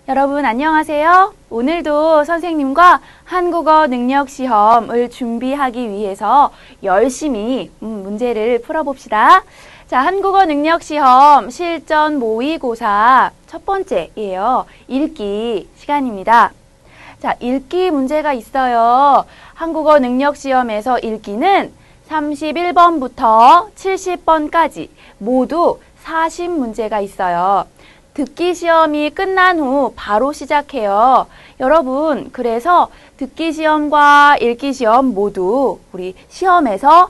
여러분 안녕하세요. 오늘도 선생님과 한국어 능력 시험을 준비하기 위해서 열심히 문제를 풀어봅시다. 자, 한국어 능력 시험 실전 모의고사 첫 번째예요. 읽기 시간입니다. 자, 읽기 문제가 있어요. 한국어 능력 시험에서 읽기는 31번부터 70번까지 모두 40문제가 있어요. 듣기 시험이 끝난 후 바로 시작해요. 여러분, 그래서 듣기 시험과 읽기 시험 모두 우리 시험에서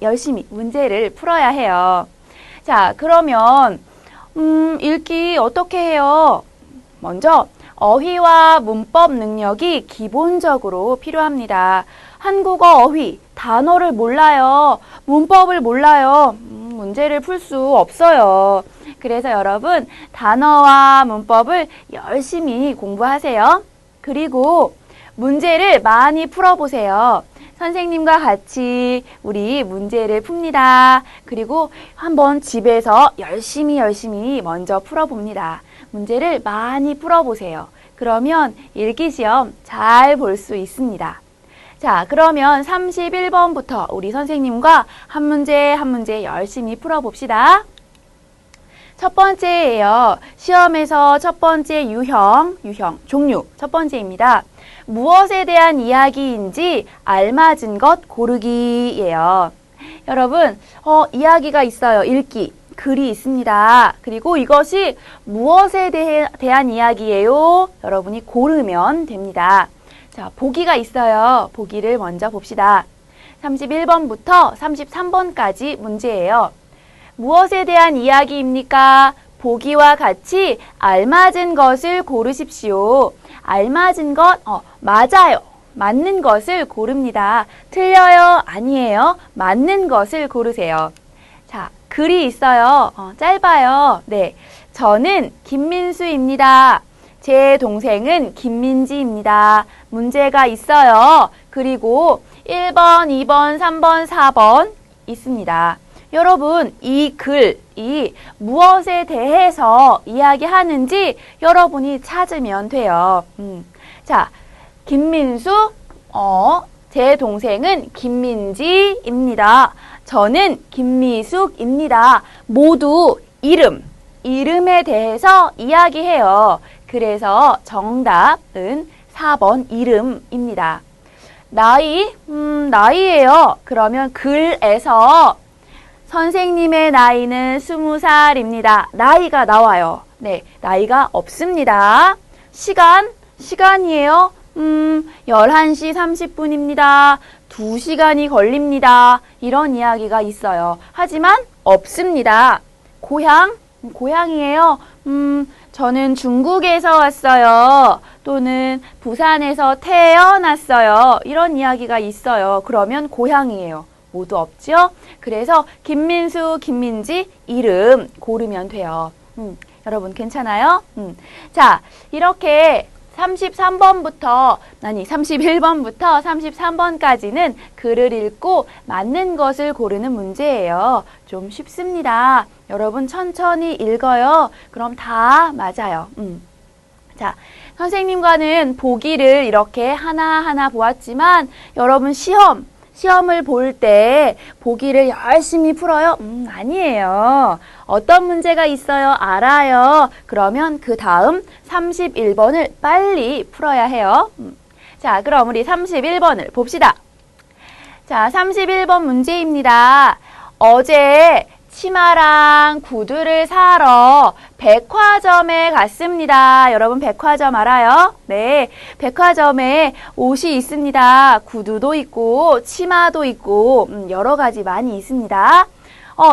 열심히 문제를 풀어야 해요. 자, 그러면 읽기 어떻게 해요? 먼저 어휘와 문법 능력이 기본적으로 필요합니다. 한국어 어휘, 단어를 몰라요. 문법을 몰라요. 문제를 풀 수 없어요. 그래서 여러분 단어와 문법을 열심히 공부하세요. 그리고 문제를 많이 풀어보세요. 선생님과 같이 우리 문제를 풉니다. 그리고 한번 집에서 열심히 먼저 풀어봅니다. 문제를 많이 풀어보세요. 그러면 읽기시험 잘 볼 수 있습니다. 자, 그러면 31번부터 우리 선생님과 한 문제 열심히 풀어봅시다. 첫 번째예요. 시험에서 첫 번째 유형, 종류 첫 번째입니다. 무엇에 대한 이야기인지 알맞은 것 고르기예요. 여러분, 이야기가 있어요. 읽기, 글이 있습니다. 그리고 이것이 무엇에 대한 이야기예요? 여러분이 고르면 됩니다. 자, 보기가 있어요. 보기를 먼저 봅시다. 31번부터 33번까지 문제예요. 무엇에 대한 이야기입니까? 보기와 같이 알맞은 것을 고르십시오. 알맞은 것, 맞아요. 맞는 것을 고릅니다. 틀려요? 아니에요? 맞는 것을 고르세요. 자, 글이 있어요. 짧아요. 네. 저는 김민수입니다. 제 동생은 김민지입니다. 문제가 있어요. 그리고 1번, 2번, 3번, 4번 있습니다. 여러분, 이 글이 무엇에 대해서 이야기하는지 여러분이 찾으면 돼요. 자, 김민수, 제 동생은 김민지입니다. 저는 김미숙입니다. 모두 이름에 대해서 이야기해요. 그래서 정답은 4번 이름입니다. 나이예요. 그러면 글에서 선생님의 나이는 20살입니다. 나이가 나와요. 네, 나이가 없습니다. 시간이에요. 11시 30분입니다. 2시간이 걸립니다. 이런 이야기가 있어요. 하지만 없습니다. 고향이에요. 저는 중국에서 왔어요. 또는 부산에서 태어났어요. 이런 이야기가 있어요. 그러면 고향이에요. 모두 없죠? 그래서 김민수, 김민지 이름 고르면 돼요. 여러분 괜찮아요? 자, 이렇게 31번부터 33번까지는 글을 읽고 맞는 것을 고르는 문제예요. 좀 쉽습니다. 여러분 천천히 읽어요. 그럼 다 맞아요. 자, 선생님과는 보기를 이렇게 하나하나 보았지만 여러분 시험을 볼 때 보기를 열심히 풀어요? 아니에요. 어떤 문제가 있어요? 알아요. 그러면 그 다음 31번을 빨리 풀어야 해요. 자, 그럼 우리 31번을 봅시다. 자, 31번 문제입니다. 어제 치마랑 구두를 사러 백화점에 갔습니다. 여러분 백화점 알아요? 네, 백화점에 옷이 있습니다. 구두도 있고 치마도 있고 여러 가지 많이 있습니다.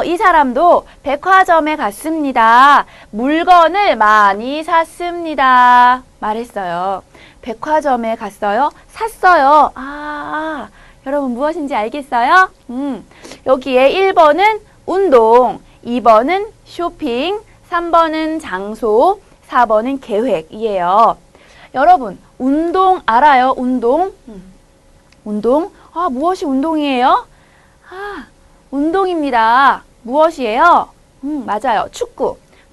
이 사람도 백화점에 갔습니다. 물건을 많이 샀습니다. 말했어요. 백화점에 갔어요? 샀어요. 여러분 무엇인지 알겠어요? 여기에 1번은 운동, 2번은 쇼핑, 3번은 장소, 4번은 계획이에요. 여러분, 운동 알아요? 운동? 무엇이 운동이에요? 운동입니다. 무엇이에요? 맞아요.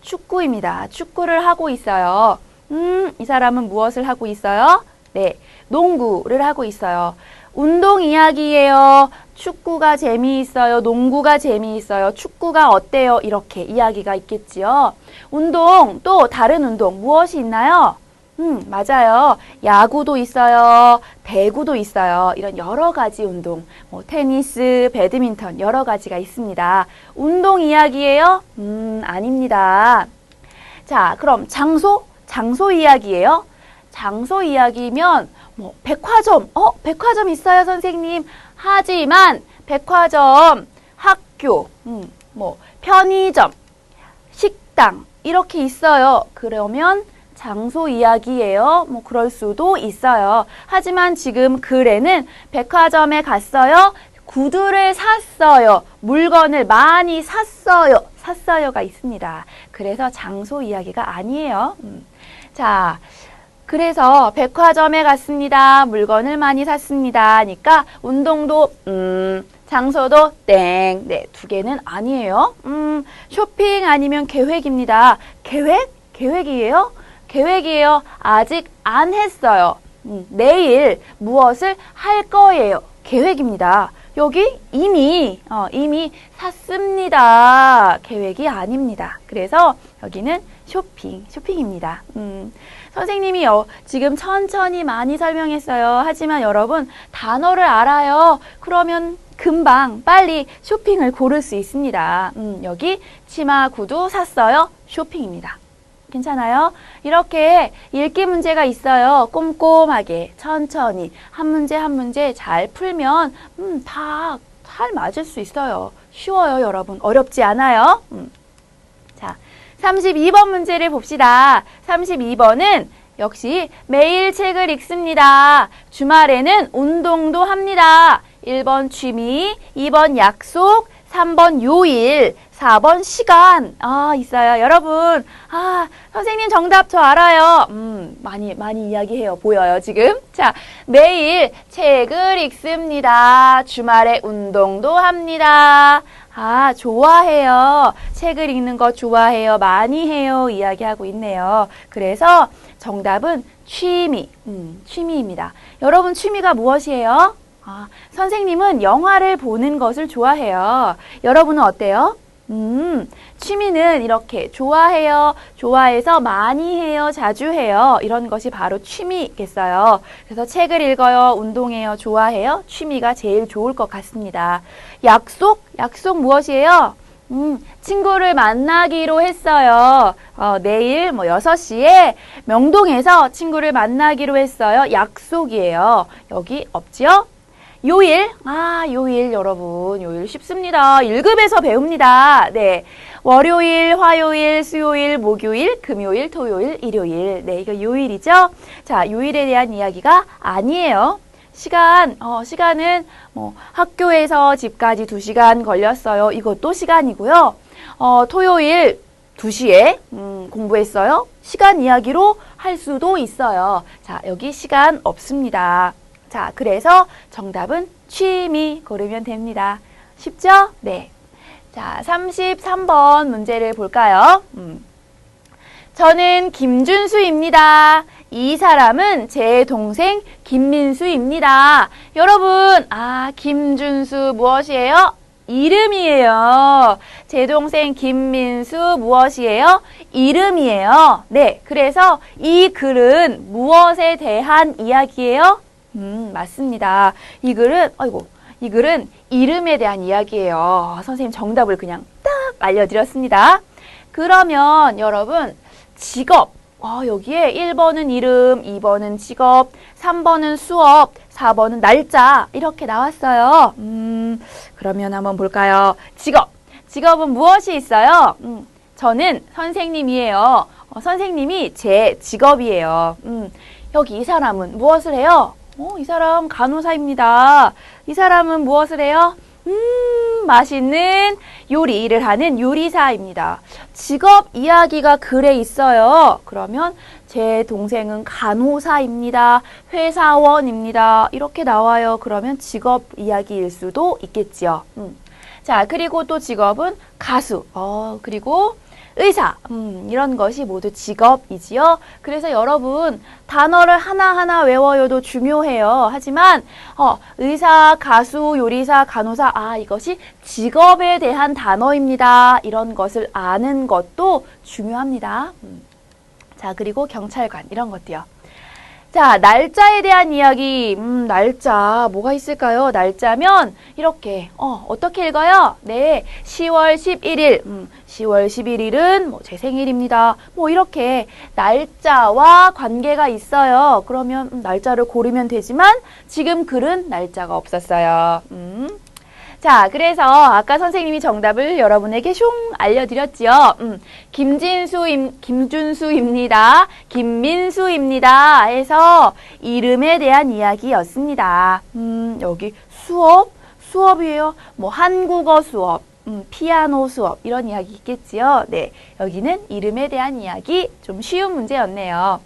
축구입니다. 축구를 하고 있어요. 이 사람은 무엇을 하고 있어요? 네, 농구를 하고 있어요. 운동 이야기예요. 축구가 재미있어요. 농구가 재미있어요. 축구가 어때요? 이렇게 이야기가 있겠지요. 운동, 또 다른 운동 무엇이 있나요? 맞아요. 야구도 있어요. 배구도 있어요. 이런 여러 가지 운동, 뭐 테니스, 배드민턴 여러 가지가 있습니다. 운동 이야기예요? 아닙니다. 자, 그럼 장소 이야기예요? 장소 이야기면 뭐 백화점, 백화점 있어요, 선생님. 하지만 백화점, 학교, 뭐 편의점, 식당 이렇게 있어요. 그러면 장소 이야기예요. 뭐 그럴 수도 있어요. 하지만 지금 글에는 백화점에 갔어요. 구두를 샀어요. 물건을 많이 샀어요. 샀어요가 있습니다. 그래서 장소 이야기가 아니에요. 자, 그래서 백화점에 갔습니다. 물건을 많이 샀습니다. 하니까 운동도 장소도 땡. 네, 두 개는 아니에요. 쇼핑 아니면 계획입니다. 계획이에요? 계획이에요. 아직 안 했어요. 내일 무엇을 할 거예요. 계획입니다. 여기 이미 샀습니다. 계획이 아닙니다. 그래서 여기는 쇼핑입니다. 선생님이 지금 천천히 많이 설명했어요. 하지만 여러분 단어를 알아요. 그러면 금방 빨리 쇼핑을 고를 수 있습니다. 여기 치마 구두 샀어요. 쇼핑입니다. 괜찮아요? 이렇게 읽기 문제가 있어요. 꼼꼼하게 천천히 한 문제 한 문제 잘 풀면 다 잘 맞을 수 있어요. 쉬워요, 여러분. 어렵지 않아요. 자, 32번 문제를 봅시다. 32번은 역시 매일 책을 읽습니다. 주말에는 운동도 합니다. 1번 취미, 2번 약속, 3번 요일, 4번 시간. 있어요. 여러분, 선생님 정답 저 알아요. 많이 이야기해요. 보여요, 지금? 자, 매일 책을 읽습니다. 주말에 운동도 합니다. 좋아해요. 책을 읽는 거 좋아해요. 많이 해요. 이야기하고 있네요. 그래서 정답은 취미입니다. 여러분, 취미가 무엇이에요? 선생님은 영화를 보는 것을 좋아해요. 여러분은 어때요? 취미는 이렇게 좋아해요. 좋아해서 많이 해요. 자주 해요. 이런 것이 바로 취미겠어요. 그래서 책을 읽어요. 운동해요. 좋아해요. 취미가 제일 좋을 것 같습니다. 약속 무엇이에요? 친구를 만나기로 했어요. 내일 6시에 명동에서 친구를 만나기로 했어요. 약속이에요. 여기 없지요? 요일, 요일 여러분, 요일 쉽습니다. 1급에서 배웁니다. 네, 월요일, 화요일, 수요일, 목요일, 금요일, 토요일, 일요일. 네, 이거 요일이죠? 자, 요일에 대한 이야기가 아니에요. 시간은 학교에서 집까지 2시간 걸렸어요. 이것도 시간이고요. 토요일 2시에 공부했어요. 시간 이야기로 할 수도 있어요. 자, 여기 시간 없습니다. 자, 그래서 정답은 취미 고르면 됩니다. 쉽죠? 네. 자, 33번 문제를 볼까요? 저는 김준수입니다. 이 사람은 제 동생 김민수입니다. 여러분, 김준수 무엇이에요? 이름이에요. 제 동생 김민수 무엇이에요? 이름이에요. 네, 그래서 이 글은 무엇에 대한 이야기예요? 맞습니다. 이 글은 이름에 대한 이야기예요. 선생님 정답을 그냥 딱 알려드렸습니다. 그러면 여러분, 직업. 여기에 1번은 이름, 2번은 직업, 3번은 수업, 4번은 날짜. 이렇게 나왔어요. 그러면 한번 볼까요? 직업은 무엇이 있어요? 저는 선생님이에요. 선생님이 제 직업이에요. 여기 이 사람은 무엇을 해요? 이 사람 간호사입니다. 이 사람은 무엇을 해요? 맛있는 요리를 하는 요리사입니다. 직업 이야기가 글에 있어요. 그러면 제 동생은 간호사입니다. 회사원입니다. 이렇게 나와요. 그러면 직업 이야기일 수도 있겠지요. 자, 그리고 또 직업은 가수. 그리고 의사, 이런 것이 모두 직업이지요. 그래서 여러분 단어를 하나하나 외워요도 중요해요. 하지만 의사, 가수, 요리사, 간호사, 이것이 직업에 대한 단어입니다. 이런 것을 아는 것도 중요합니다. 자, 그리고 경찰관 이런 것도요. 자, 날짜에 대한 이야기. 날짜 뭐가 있을까요? 날짜면 이렇게 어떻게 읽어요? 네, 10월 11일. 10월 11일은 제 생일입니다. 이렇게 날짜와 관계가 있어요. 그러면 날짜를 고르면 되지만 지금 글은 날짜가 없었어요. 자, 그래서 아까 선생님이 정답을 여러분에게 슝 알려드렸지요. 김준수입니다. 김민수입니다. 해서 이름에 대한 이야기였습니다. 여기 수업이에요. 한국어 수업, 피아노 수업 이런 이야기 있겠지요. 네, 여기는 이름에 대한 이야기, 좀 쉬운 문제였네요.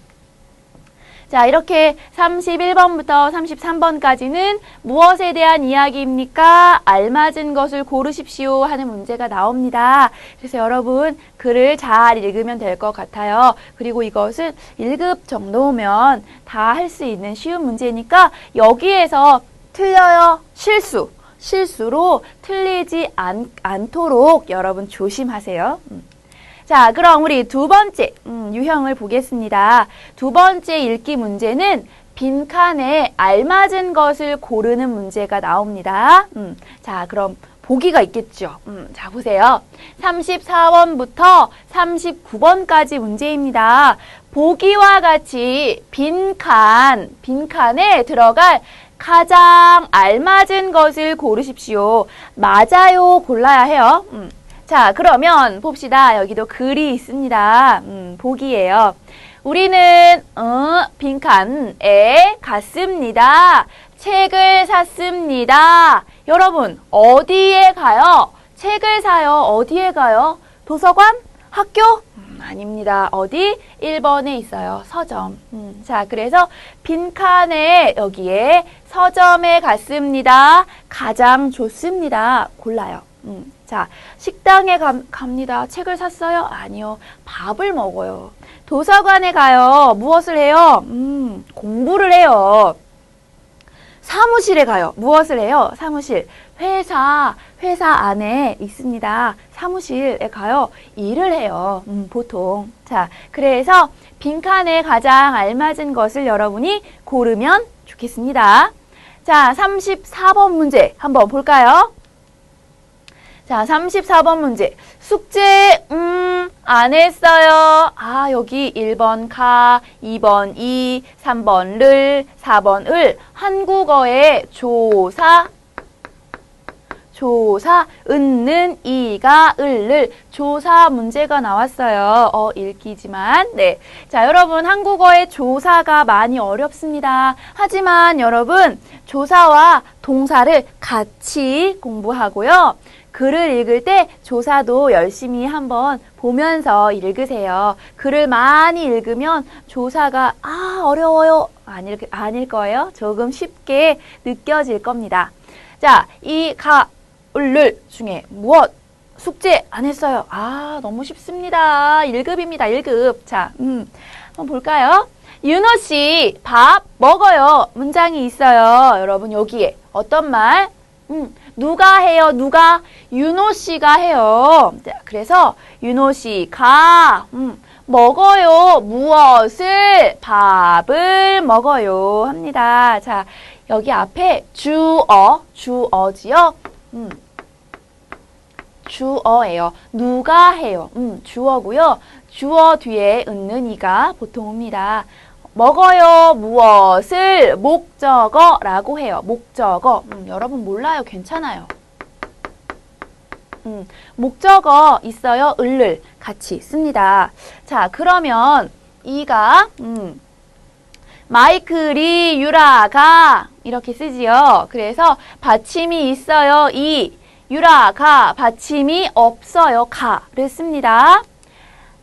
자, 이렇게 31번부터 33번까지는 무엇에 대한 이야기입니까? 알맞은 것을 고르십시오 하는 문제가 나옵니다. 그래서 여러분 글을 잘 읽으면 될 것 같아요. 그리고 이것은 1급 정도면 다 할 수 있는 쉬운 문제니까 여기에서 틀려요. 실수로 틀리지 않도록 여러분 조심하세요. 자, 그럼 우리 두 번째 유형을 보겠습니다. 두 번째 읽기 문제는 빈칸에 알맞은 것을 고르는 문제가 나옵니다. 자, 그럼 보기가 있겠죠. 자, 보세요. 34번부터 39번까지 문제입니다. 보기와 같이 빈칸에 들어갈 가장 알맞은 것을 고르십시오. 맞아요 골라야 해요. 자, 그러면 봅시다. 여기도 글이 있습니다. 보기예요. 우리는 빈칸에 갔습니다. 책을 샀습니다. 여러분 어디에 가요? 책을 사요. 어디에 가요? 도서관? 학교? 아닙니다. 어디? 1번에 있어요. 서점. 자, 그래서 빈칸에 여기에 서점에 갔습니다. 가장 좋습니다. 골라요. 자, 식당에 갑니다. 책을 샀어요? 아니요. 밥을 먹어요. 도서관에 가요. 무엇을 해요? 공부를 해요. 사무실에 가요. 무엇을 해요? 사무실. 회사 안에 있습니다. 사무실에 가요. 일을 해요. 보통. 자, 그래서 빈칸에 가장 알맞은 것을 여러분이 고르면 좋겠습니다. 자, 34번 문제 한번 볼까요? 자, 34번 문제. 숙제, 안 했어요. 여기 1번 가, 2번 이, 3번 를, 4번 을. 한국어의 조사, 은는, 이가, 을를. 조사 문제가 나왔어요. 읽기지만. 네. 자, 여러분, 한국어의 조사가 많이 어렵습니다. 하지만 여러분, 조사와 동사를 같이 공부하고요. 글을 읽을 때 조사도 열심히 한번 보면서 읽으세요. 글을 많이 읽으면 조사가 어려워요. 아닐 거예요. 조금 쉽게 느껴질 겁니다. 자, 이 가, 을 중에 무엇? 숙제 안 했어요. 너무 쉽습니다. 1급입니다. 1급. 자, 한번 볼까요? 윤호 씨, 밥 먹어요. 문장이 있어요. 여러분, 여기에 어떤 말? 누가 해요? 누가? 윤호 씨가 해요. 자, 그래서 윤호 씨가 먹어요. 무엇을? 밥을 먹어요. 합니다. 자, 여기 앞에 주어지요. 주어예요. 누가 해요. 주어고요. 주어 뒤에 있는 이가 보통 옵니다. 먹어요. 무엇을? 목적어라고 해요. 목적어. 여러분 몰라요. 괜찮아요. 목적어 있어요. 을을 같이 씁니다. 자, 그러면 이가 마이클이 유라가 이렇게 쓰지요. 그래서 받침이 있어요. 이 유라가 받침이 없어요. 가를 씁니다.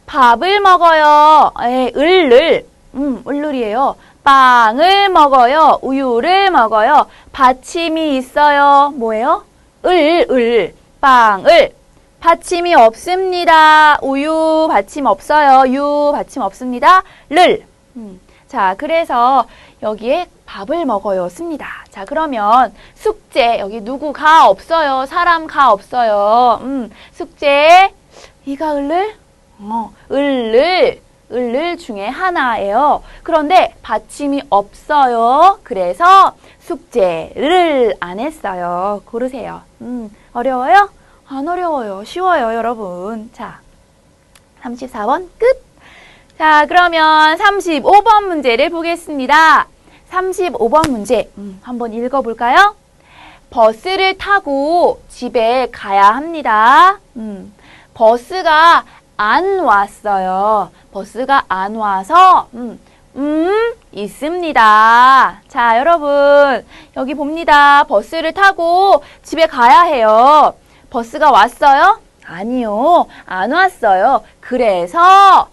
밥을 먹어요. 을을 을이에요. 빵을 먹어요. 우유를 먹어요. 받침이 있어요. 뭐예요? 빵을. 받침이 없습니다. 우유 받침 없어요. 유 받침 없습니다. 를. 자, 그래서 여기에 밥을 먹어요. 씁니다. 자, 그러면 숙제. 여기 누구 가 없어요. 사람 가 없어요. 숙제. 이가 을을? 을을 중에 하나예요. 그런데 받침이 없어요. 그래서 숙제를 안 했어요. 고르세요. 어려워요? 안 어려워요. 쉬워요, 여러분. 자, 34번 끝. 자, 그러면 35번 문제를 보겠습니다. 35번 문제 한번 읽어볼까요? 버스를 타고 집에 가야 합니다. 버스가 안 왔어요. 버스가 안 와서 있습니다. 자, 여러분 여기 봅니다. 버스를 타고 집에 가야 해요. 버스가 왔어요? 아니요. 안 왔어요. 그래서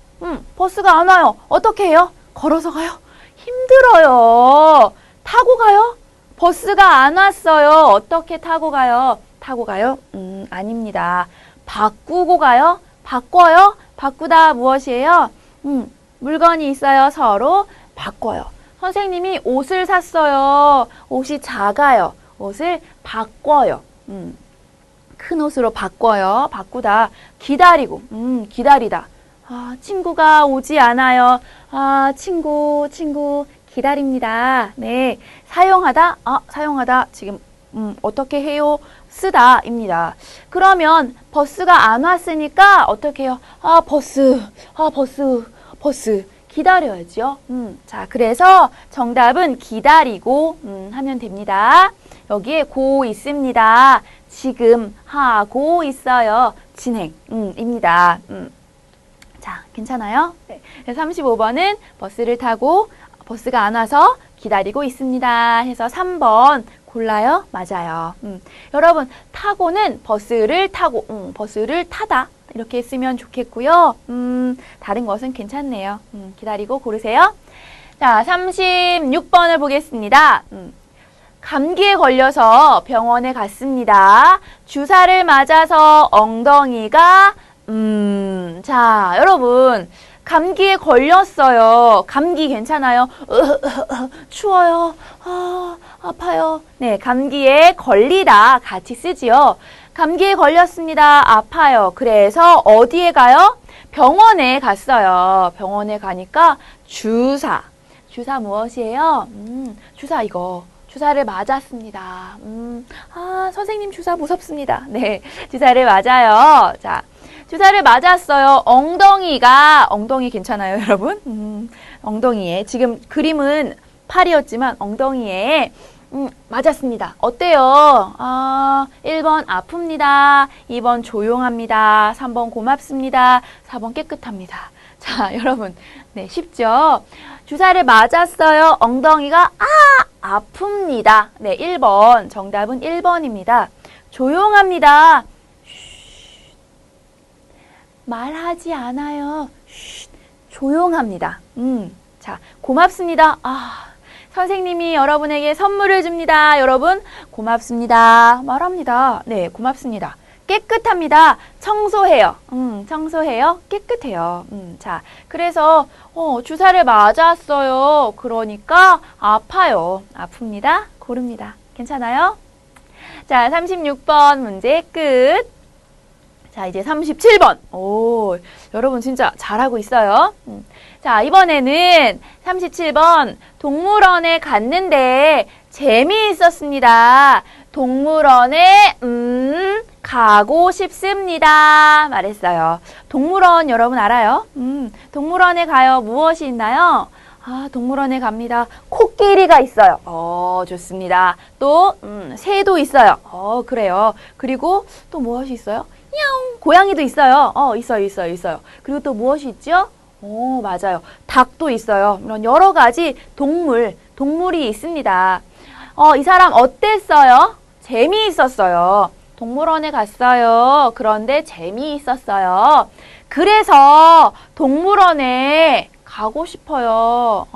버스가 안 와요. 어떻게 해요? 걸어서 가요? 힘들어요. 타고 가요? 버스가 안 왔어요. 어떻게 타고 가요? 타고 가요? 아닙니다. 바꾸고 가요? 바꿔요? 바꾸다 무엇이에요? 물건이 있어요. 서로 바꿔요. 선생님이 옷을 샀어요. 옷이 작아요. 옷을 바꿔요. 큰 옷으로 바꿔요. 바꾸다. 기다리고. 기다리다. 아, 친구가 오지 않아요. 아, 친구 기다립니다. 네. 사용하다. 사용하다. 지금 어떻게 해요? 쓰다입니다. 그러면 버스가 안 왔으니까 어떻게 해요? 버스 기다려야죠. 자, 그래서 정답은 기다리고 하면 됩니다. 여기에 고 있습니다. 지금 하고 있어요. 진행입니다. 자, 괜찮아요? 네. 35번은 버스를 타고 버스가 안 와서 기다리고 있습니다. 해서 3번 골라요? 맞아요. 여러분, 타고는 버스를 타고, 버스를 타다. 이렇게 쓰면 좋겠고요. 다른 것은 괜찮네요. 기다리고 고르세요. 자, 36번을 보겠습니다. 감기에 걸려서 병원에 갔습니다. 주사를 맞아서 엉덩이가 자, 여러분 감기에 걸렸어요. 감기 괜찮아요? 추워요. 아파요. 네, 감기에 걸리다 같이 쓰지요. 감기에 걸렸습니다. 아파요. 그래서 어디에 가요? 병원에 갔어요. 병원에 가니까 주사. 주사 무엇이에요? 주사 이거. 주사를 맞았습니다. 선생님 주사 무섭습니다. 네, 주사를 맞아요. 자, 주사를 맞았어요. 엉덩이 괜찮아요, 여러분? 엉덩이에. 지금 그림은 팔이었지만 엉덩이에 맞았습니다. 어때요? 1번 아픕니다. 2번 조용합니다. 3번 고맙습니다. 4번 깨끗합니다. 자, 여러분. 네, 쉽죠? 주사를 맞았어요. 엉덩이가 아픕니다. 네, 1번. 정답은 1번입니다. 조용합니다. 말하지 않아요. 조용합니다. 자, 고맙습니다. 선생님이 여러분에게 선물을 줍니다. 여러분, 고맙습니다. 말합니다. 네, 고맙습니다. 깨끗합니다. 청소해요. 청소해요. 깨끗해요. 자, 그래서 주사를 맞았어요. 그러니까 아파요. 아픕니다. 고릅니다. 괜찮아요? 자, 36번 문제 끝. 자, 이제 37번. 오, 여러분 진짜 잘하고 있어요. 자, 이번에는 37번. 동물원에 갔는데 재미있었습니다. 동물원에 가고 싶습니다. 말했어요. 동물원 여러분 알아요? 동물원에 가요. 무엇이 있나요? 동물원에 갑니다. 코끼리가 있어요. 좋습니다. 또 새도 있어요. 그래요. 그리고 또 무엇이 있어요? 야옹, 고양이도 있어요. 있어요. 그리고 또 무엇이 있죠? 맞아요. 닭도 있어요. 이런 여러 가지 동물이 있습니다. 이 사람 어땠어요? 재미있었어요. 동물원에 갔어요. 그런데 재미있었어요. 그래서 동물원에 가고 싶어요.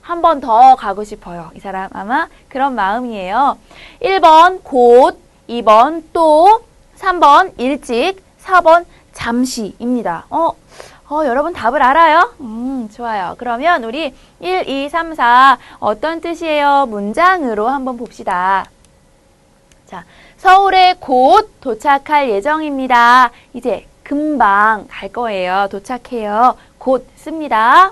한 번 더 가고 싶어요. 이 사람 아마 그런 마음이에요. 1번 곧, 2번 또, 3번 일찍, 4번 잠시입니다. 여러분 답을 알아요? 좋아요. 그러면 우리 1, 2, 3, 4 어떤 뜻이에요? 문장으로 한번 봅시다. 자, 서울에 곧 도착할 예정입니다. 이제 금방 갈 거예요. 도착해요. 곧 씁니다.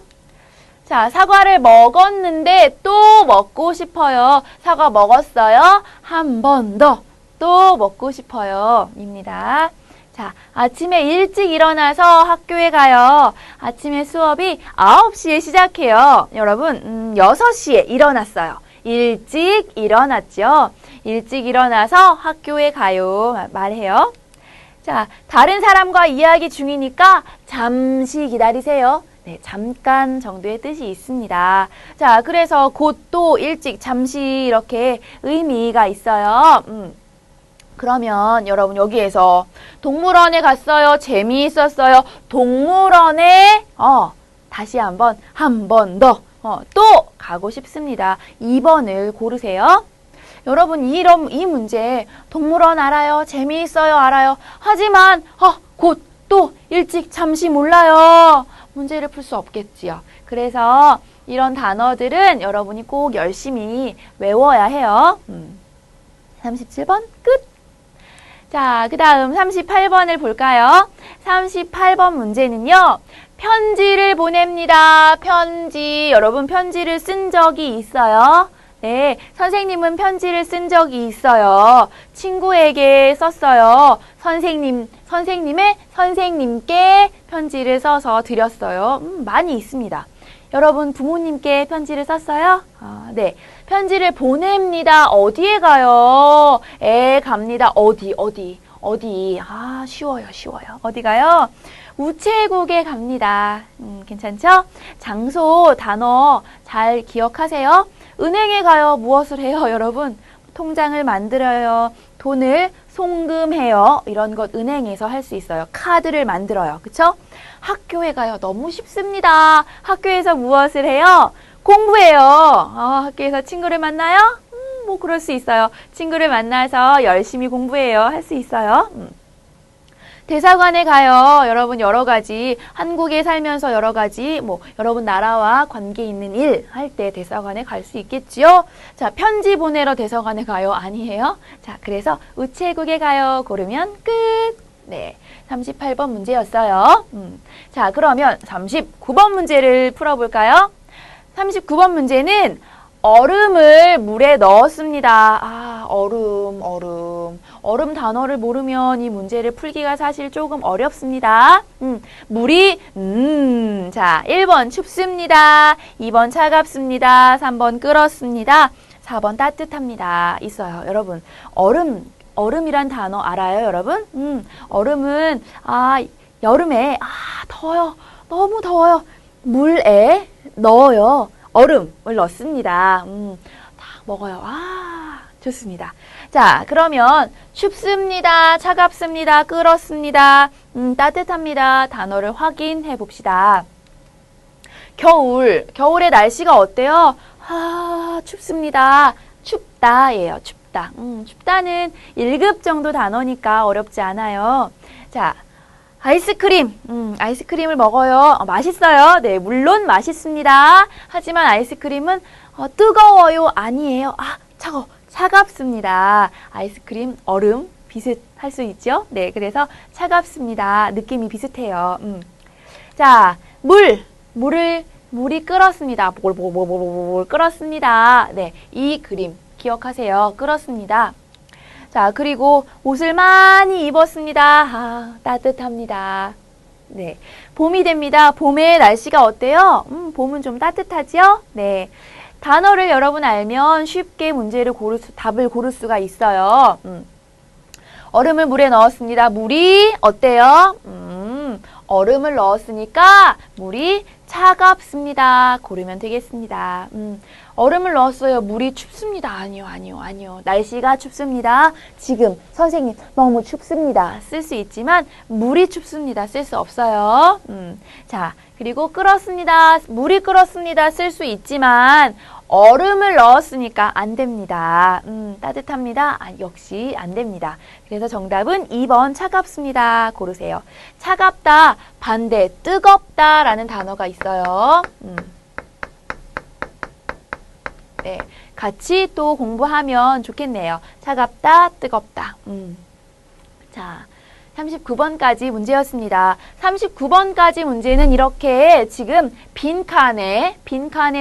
자, 사과를 먹었는데 또 먹고 싶어요. 사과 먹었어요. 한 번 더 또 먹고 싶어요. 입니다. 자, 아침에 일찍 일어나서 학교에 가요. 아침에 수업이 9시에 시작해요. 여러분, 6시에 일어났어요. 일찍 일어났죠. 일찍 일어나서 학교에 가요. 말해요. 자, 다른 사람과 이야기 중이니까 잠시 기다리세요. 네, 잠깐 정도의 뜻이 있습니다. 자, 그래서 곧 또 일찍 잠시 이렇게 의미가 있어요. 그러면 여러분 여기에서 동물원에 갔어요. 재미있었어요. 동물원에 다시 한 번 더 또 가고 싶습니다. 2번을 고르세요. 여러분 이 문제 동물원 알아요. 재미있어요. 알아요. 하지만 곧 또 일찍 잠시 몰라요. 문제를 풀 수 없겠지요. 그래서 이런 단어들은 여러분이 꼭 열심히 외워야 해요. 37번 끝. 자, 그 다음 38번을 볼까요? 38번 문제는요. 편지를 보냅니다. 편지. 여러분 편지를 쓴 적이 있어요? 네, 선생님은 편지를 쓴 적이 있어요. 친구에게 썼어요. 선생님의 선생님께 편지를 써서 드렸어요. 많이 있습니다. 여러분 부모님께 편지를 썼어요? 네. 편지를 보냅니다. 어디에 가요? 갑니다. 어디? 쉬워요. 어디 가요? 우체국에 갑니다. 괜찮죠? 장소, 단어 잘 기억하세요. 은행에 가요. 무엇을 해요, 여러분? 통장을 만들어요. 돈을 송금해요. 이런 것 은행에서 할 수 있어요. 카드를 만들어요. 그쵸? 학교에 가요. 너무 쉽습니다. 학교에서 무엇을 해요? 공부해요. 학교에서 친구를 만나요? 뭐 그럴 수 있어요. 친구를 만나서 열심히 공부해요. 할 수 있어요. 대사관에 가요. 여러분 여러 가지 한국에 살면서 여러 가지 여러분 나라와 관계 있는 일 할 때 대사관에 갈 수 있겠지요. 자, 편지 보내러 대사관에 가요. 아니에요? 자, 그래서 우체국에 가요. 고르면 끝. 네. 38번 문제였어요. 자, 그러면 39번 문제를 풀어볼까요? 39번 문제는 얼음을 물에 넣었습니다. 얼음 단어를 모르면 이 문제를 풀기가 사실 조금 어렵습니다. 물이 자, 1번 춥습니다. 2번 차갑습니다. 3번 끓었습니다. 4번 따뜻합니다. 있어요. 여러분, 얼음이란 단어 알아요, 여러분? 얼음은 여름에 더워요. 너무 더워요. 물에 넣어요. 얼음을 넣습니다. 다 먹어요. 좋습니다. 자, 그러면 춥습니다. 차갑습니다. 끓었습니다. 따뜻합니다. 단어를 확인해 봅시다. 겨울의 날씨가 어때요? 춥습니다. 춥다예요. 춥다. 춥다는 1급 정도 단어니까 어렵지 않아요. 자, 아이스크림을 먹어요. 맛있어요. 네, 물론 맛있습니다. 하지만 아이스크림은 뜨거워요. 아니에요. 차갑습니다. 아이스크림, 얼음 비슷할 수 있죠? 네, 그래서 차갑습니다. 느낌이 비슷해요. 자, 물이 끓었습니다. 끓었습니다. 네, 이 그림 기억하세요. 끓었습니다. 자, 그리고 옷을 많이 입었습니다. 따뜻합니다. 네, 봄이 됩니다. 봄의 날씨가 어때요? 봄은 좀 따뜻하죠? 네, 단어를 여러분 알면 쉽게 답을 고를 수가 있어요. 얼음을 물에 넣었습니다. 물이 어때요? 얼음을 넣었으니까 물이 차갑습니다. 고르면 되겠습니다. 얼음을 넣었어요. 물이 춥습니다. 아니요. 날씨가 춥습니다. 지금 선생님 너무 춥습니다. 쓸 수 있지만 물이 춥습니다. 쓸 수 없어요. 자, 그리고 끓었습니다. 물이 끓었습니다. 쓸 수 있지만 얼음을 넣었으니까 안 됩니다. 따뜻합니다. 아, 역시 안 됩니다. 그래서 정답은 2번 차갑습니다. 고르세요. 차갑다, 반대, 뜨겁다 라는 단어가 있어요. 네, 같이 또 공부하면 좋겠네요. 차갑다, 뜨겁다. 자, 39번까지 문제였습니다. 39번까지 문제는 이렇게 지금 빈칸에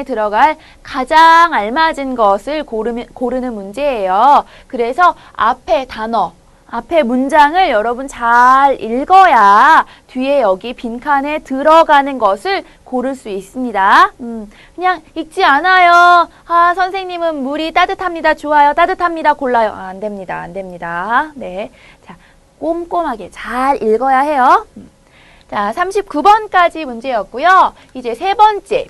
들어갈 가장 알맞은 것을 고르는 문제예요. 그래서 앞에 단어, 앞에 문장을 여러분 잘 읽어야 뒤에 여기 빈칸에 들어가는 것을 고를 수 있습니다. 그냥 읽지 않아요. 아, 선생님은 물이 따뜻합니다. 좋아요. 따뜻합니다. 골라요. 아, 안 됩니다. 안 됩니다. 네. 자, 꼼꼼하게 잘 읽어야 해요. 자, 39번까지 문제였고요. 이제 세 번째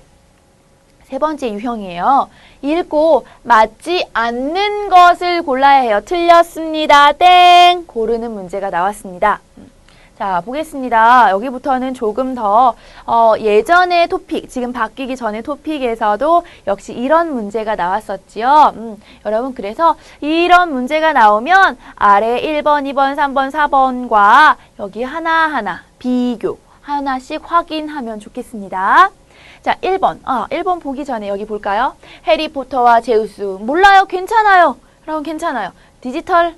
유형이에요. 읽고 맞지 않는 것을 골라야 해요. 틀렸습니다. 땡! 고르는 문제가 나왔습니다. 자, 보겠습니다. 여기부터는 조금 더 예전의 토픽, 지금 바뀌기 전의 토픽에서도 역시 이런 문제가 나왔었지요. 여러분, 그래서 이런 문제가 나오면 아래 1번, 2번, 3번, 4번과 여기 하나하나 비교, 하나씩 확인하면 좋겠습니다. 자, 1번. 1번 보기 전에 여기 볼까요? 해리포터와 제우스. 몰라요. 괜찮아요. 여러분, 괜찮아요. 디지털.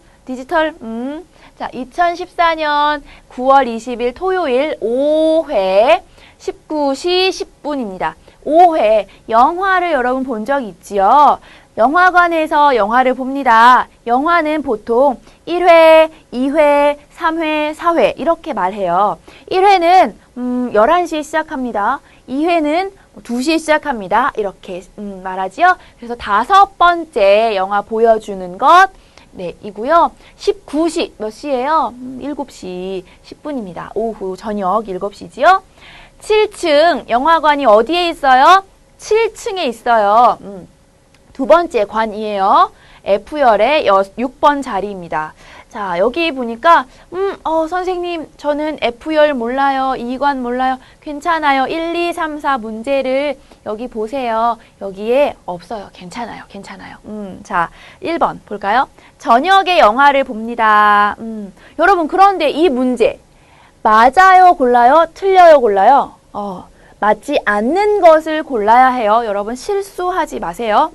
자, 2014년 9월 20일 토요일 5회 19시 10분입니다. 5회 영화를 여러분 본 적 있지요? 영화관에서 영화를 봅니다. 영화는 보통 1회, 2회, 3회, 4회 이렇게 말해요. 1회는 11시에 시작합니다. 2회는 2시에 시작합니다. 이렇게 말하지요. 그래서 5번째 영화 보여주는 것 네, 이고요. 19시 몇 시예요? 7시 10분입니다. 오후 저녁 7시지요. 7층 영화관이 어디에 있어요? 7층에 있어요. 두 번째 관이에요. F열의 6번 자리입니다. 자, 여기 보니까 선생님 저는 F열 몰라요. 2관 몰라요. 괜찮아요. 1, 2, 3, 4 문제를 여기 보세요. 여기에 없어요. 괜찮아요. 자, 1번 볼까요? 저녁에 영화를 봅니다. 여러분, 그런데 이 문제 맞아요 골라요? 틀려요 골라요? 맞지 않는 것을 골라야 해요. 여러분, 실수하지 마세요.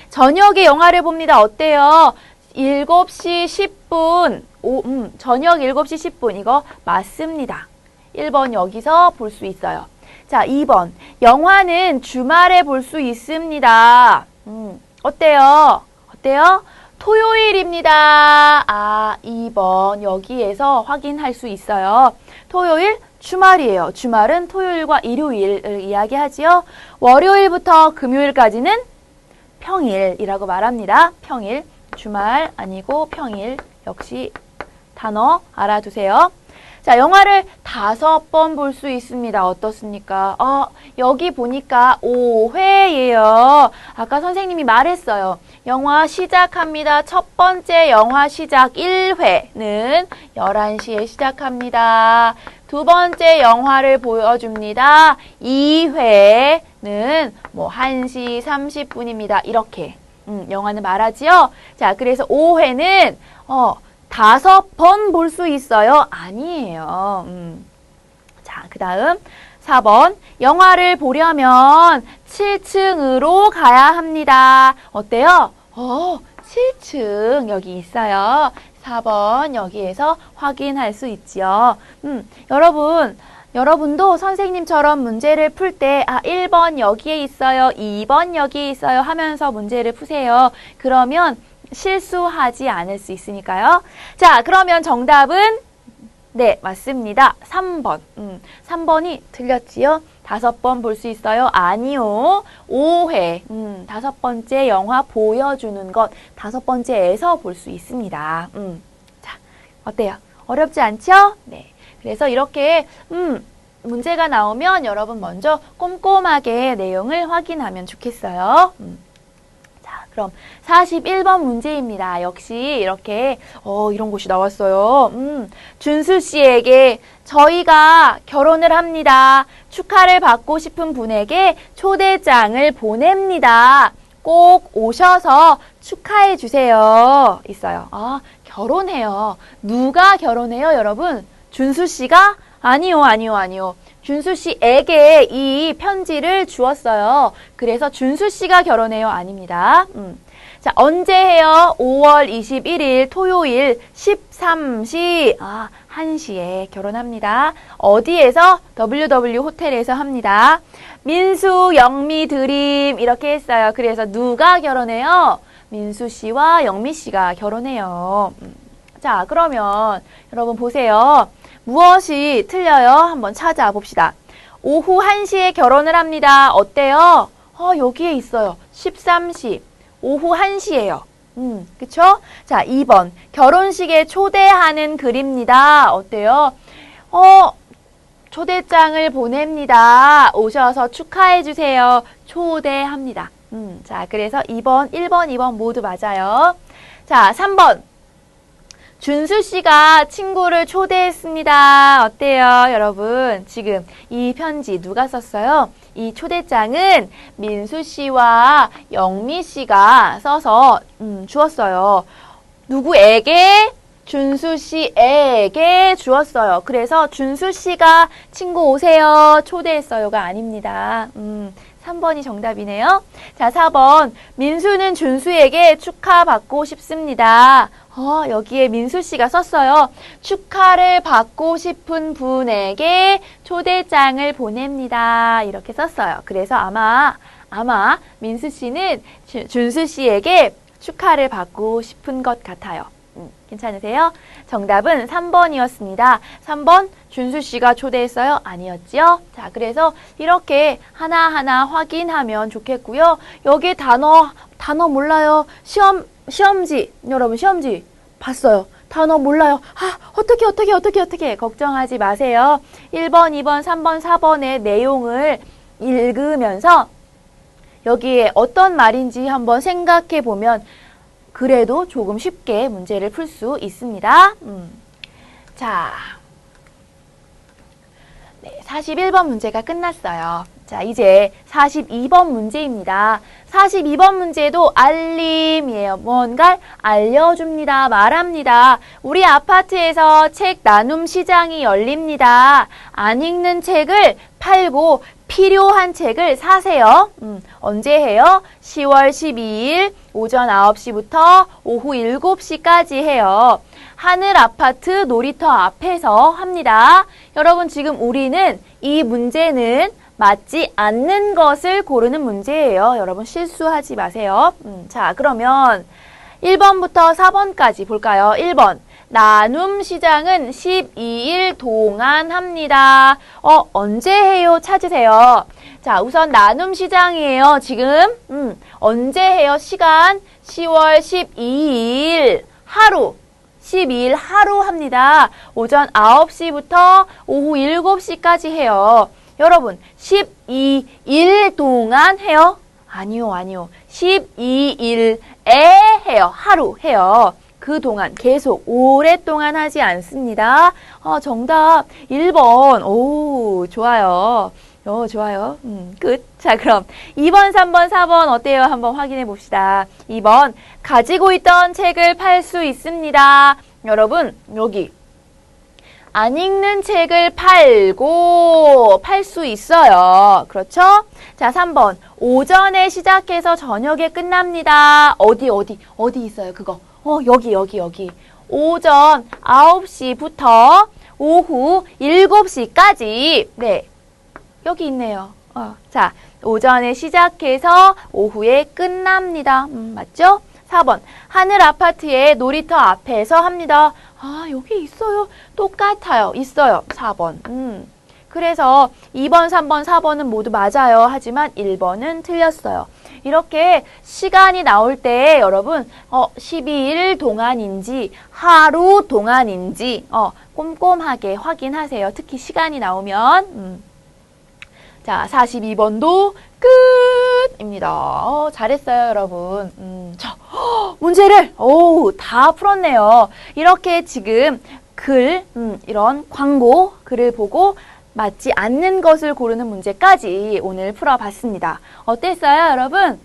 저녁에 영화를 봅니다. 어때요? 7시 10분, 저녁 7시 10분, 이거 맞습니다. 1번 여기서 볼 수 있어요. 자, 2번, 영화는 주말에 볼 수 있습니다. 어때요? 토요일입니다. 2번 여기에서 확인할 수 있어요. 토요일, 주말이에요. 주말은 토요일과 일요일을 이야기하지요. 월요일부터 금요일까지는 평일이라고 말합니다. 평일. 주말 아니고 평일. 역시 단어 알아두세요. 자, 영화를 5번 볼 수 있습니다. 어떻습니까? 여기 보니까 5회예요. 아까 선생님이 말했어요. 영화 시작합니다. 첫 번째 영화 시작 1회는 11시에 시작합니다. 두 번째 영화를 보여줍니다. 2회는 1시 30분입니다. 이렇게 영화는 말하지요. 자, 그래서 5회는 5번 볼 수 있어요? 아니에요. 자, 그 다음 4번. 영화를 보려면 7층으로 가야 합니다. 어때요? 7층 여기 있어요. 4번 여기에서 확인할 수 있지요. 여러분도 선생님처럼 문제를 풀 때 1번 여기에 있어요. 2번 여기에 있어요 하면서 문제를 푸세요. 그러면 실수하지 않을 수 있으니까요. 자, 그러면 정답은 네, 맞습니다. 3번. 3번이 틀렸지요? 5번 볼 수 있어요? 아니요. 5회. 5번째 영화 보여주는 것. 5번째에서 볼 수 있습니다. 자, 어때요? 어렵지 않죠? 네. 그래서 이렇게 문제가 나오면 여러분 먼저 꼼꼼하게 내용을 확인하면 좋겠어요. 자, 그럼 41번 문제입니다. 역시 이렇게 이런 곳이 나왔어요. 준수 씨에게 저희가 결혼을 합니다. 축하를 받고 싶은 분에게 초대장을 보냅니다. 꼭 오셔서 축하해 주세요. 있어요. 아, 결혼해요. 누가 결혼해요, 여러분? 준수 씨가? 아니요, 아니요, 아니요. 준수 씨에게 이 편지를 주었어요. 그래서 준수 씨가 결혼해요. 아닙니다. 자, 언제 해요? 5월 21일 토요일 13시. 1시에 결혼합니다. 어디에서? WW 호텔에서 합니다. 민수, 영미, 드림 이렇게 했어요. 그래서 누가 결혼해요? 민수 씨와 영미 씨가 결혼해요. 자, 그러면 여러분 보세요. 무엇이 틀려요? 한번 찾아봅시다. 오후 1시에 결혼을 합니다. 어때요? 여기에 있어요. 13시. 오후 1시예요. 그쵸? 자, 2번. 결혼식에 초대하는 글입니다. 어때요? 초대장을 보냅니다. 오셔서 축하해주세요. 초대합니다. 자, 그래서 2번, 1번, 2번 모두 맞아요. 자, 3번. 준수 씨가 친구를 초대했습니다. 어때요, 여러분? 지금 이 편지 누가 썼어요? 이 초대장은 민수 씨와 영미 씨가 써서 주었어요. 누구에게? 준수 씨에게 주었어요. 그래서 준수 씨가 친구 오세요. 초대했어요가 아닙니다. 3번이 정답이네요. 자, 4번. 민수는 준수에게 축하받고 싶습니다. 여기에 민수 씨가 썼어요. 축하를 받고 싶은 분에게 초대장을 보냅니다. 이렇게 썼어요. 그래서 아마 민수 씨는 준수 씨에게 축하를 받고 싶은 것 같아요. 괜찮으세요? 정답은 3번이었습니다. 3번 준수 씨가 초대했어요? 아니었지요? 자, 그래서 이렇게 하나하나 확인하면 좋겠고요. 여기 단어 몰라요. 시험지, 여러분 시험지 봤어요. 단어 몰라요. 어떻게 걱정하지 마세요. 1번, 2번, 3번, 4번의 내용을 읽으면서 여기에 어떤 말인지 한번 생각해 보면 그래도 조금 쉽게 문제를 풀 수 있습니다. 자, 네, 41번 문제가 끝났어요. 자, 이제 42번 문제입니다. 42번 문제도 알림이에요. 뭔가를 알려줍니다. 말합니다. 우리 아파트에서 책 나눔 시장이 열립니다. 안 읽는 책을 팔고 필요한 책을 사세요. 언제 해요? 10월 12일 오전 9시부터 오후 7시까지 해요. 하늘 아파트 놀이터 앞에서 합니다. 여러분 지금 우리는 이 문제는 맞지 않는 것을 고르는 문제예요. 여러분 실수하지 마세요. 자, 그러면 1번부터 4번까지 볼까요? 1번. 나눔 시장은 12일 동안 합니다. 언제 해요? 찾으세요. 자, 우선 나눔 시장이에요. 지금 언제 해요? 시간 10월 12일 하루. 12일 하루 합니다. 오전 9시부터 오후 7시까지 해요. 여러분 12일 동안 해요? 아니요. 12일에 해요. 하루 해요. 그동안 계속 오랫동안 하지 않습니다. 정답 1번. 오, 좋아요. 좋아요. 끝. 자, 그럼 2번, 3번, 4번 어때요? 한번 확인해 봅시다. 2번. 가지고 있던 책을 팔 수 있습니다. 여러분, 여기 안 읽는 책을 팔고 팔 수 있어요. 그렇죠? 자, 3번. 오전에 시작해서 저녁에 끝납니다. 어디 있어요? 그거. 여기. 오전 9시부터 오후 7시까지. 네. 여기 있네요. 자, 오전에 시작해서 오후에 끝납니다. 맞죠? 4번. 하늘 아파트의 놀이터 앞에서 합니다. 여기 있어요. 똑같아요. 있어요. 4번. 그래서 2번, 3번, 4번은 모두 맞아요. 하지만 1번은 틀렸어요. 이렇게 시간이 나올 때 여러분 12일 동안인지 하루 동안인지 꼼꼼하게 확인하세요. 특히 시간이 나오면 자, 42번도 끝입니다. 잘했어요, 여러분. 자, 문제를 다 풀었네요. 이렇게 지금 글, 이런 광고 글을 보고 맞지 않는 것을 고르는 문제까지 오늘 풀어봤습니다. 어땠어요, 여러분?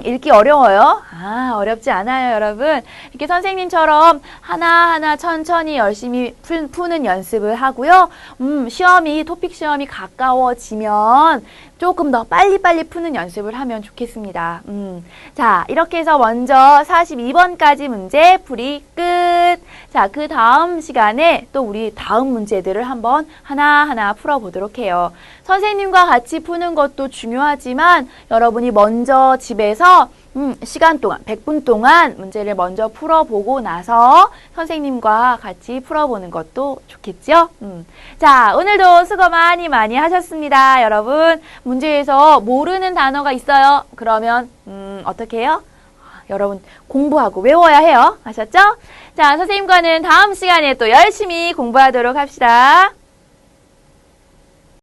읽기 어려워요? 아, 어렵지 않아요, 여러분. 이렇게 선생님처럼 하나하나 천천히 열심히 푸는 연습을 하고요. 시험이, 토픽 시험이 가까워지면 조금 더 빨리빨리 푸는 연습을 하면 좋겠습니다. 자, 이렇게 해서 먼저 42번까지 문제 풀이 끝. 자, 그 다음 시간에 또 우리 다음 문제들을 한번 하나하나 풀어보도록 해요. 선생님과 같이 푸는 것도 중요하지만 여러분이 먼저 집에서 시간 동안, 100분 동안 문제를 먼저 풀어보고 나서 선생님과 같이 풀어보는 것도 좋겠죠? 자, 오늘도 수고 많이 하셨습니다. 여러분, 문제에서 모르는 단어가 있어요. 그러면 어떻게 해요? 여러분, 공부하고 외워야 해요. 아셨죠? 자, 선생님과는 다음 시간에 또 열심히 공부하도록 합시다.